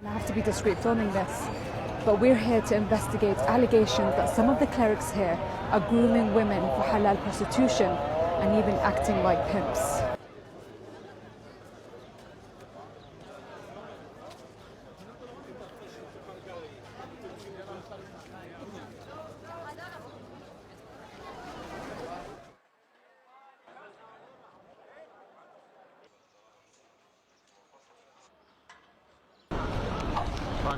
I have to be discreet filming this, but we're here to investigate allegations that some of the clerics here are grooming women for halal prostitution and even acting like pimps.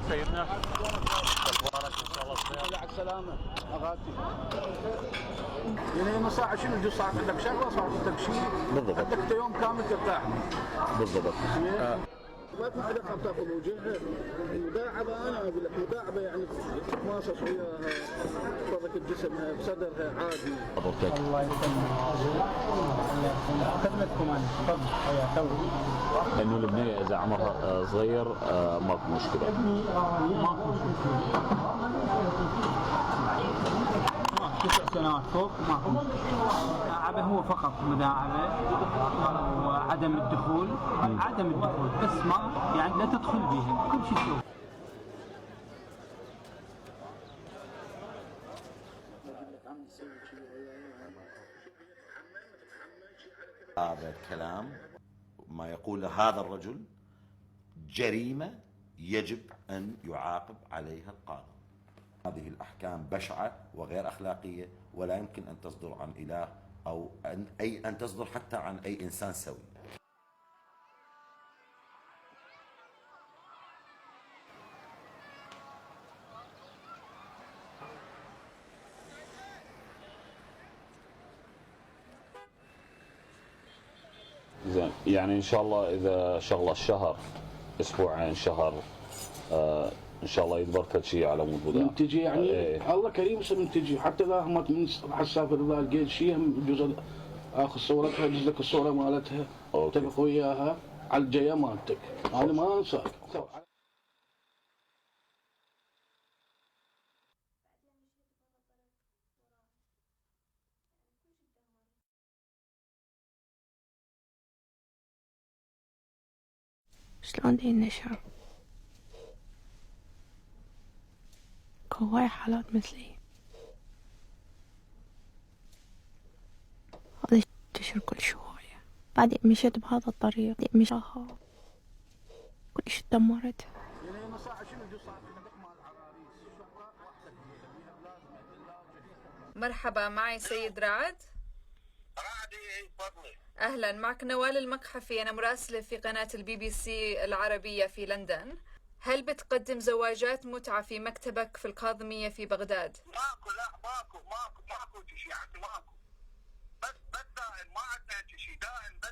سيدنا اخبارك ان شاء الله بخير. على السلامه اغاتي. يعني ساعه شنو صار عندك شغله صار عندك شيء بالضبط عندك يوم كامل ترتاح بالضبط. ما في حدا خاف تاخذ وجهها مداعبه. انا اقول لك مداعبه يعني تماصص وياها حركه جسمها بصدرها عادي. الله يسلمك. خدمتكم انا تفضل حياك الله. انه البنيه اذا عمرها صغير ماكو مشكله. ماكو مشكله. 9 سنوات فوق ماكو مشكله. مداعبه هو فقط مداعبه وعدم الدخول. عدم الدخول بس ما يعني لا تدخل بها كل شيء تسوي. هذا الكلام ما يقوله هذا الرجل جريمة يجب أن يعاقب عليها القانون. هذه الأحكام بشعة وغير أخلاقية ولا يمكن أن تصدر عن إله أو أن تصدر حتى عن أي إنسان سوي. زين يعني ان شاء الله اذا شغله الشهر اسبوعين شهر ان شاء الله يدبر شيء على مود بدا منتجي يعني الله كريم منتجي حتى اذا هم راح اسافر اذا لقيت شيء بجوز اخذ صورتها ادز لك الصوره مالتها اتفق وياها على الجايه مالتك. انا ما انساك. شلون دي النشر؟ هواي حالات مثلي هذا ينتشر كل شوية. بعدين مشيت بهذا الطريق مشاها كلش تدمرت. مرحبا، معي سيد رعد. أهلا، معك نوال المقحفي، أنا مراسلة في قناة الBBC العربية في لندن. هل بتقدم زواجات متعة في مكتبك في الكاظمية في بغداد؟ ماكو، لا ماكو شيء، ماكو بس دائم ما عندنا شيء دائم.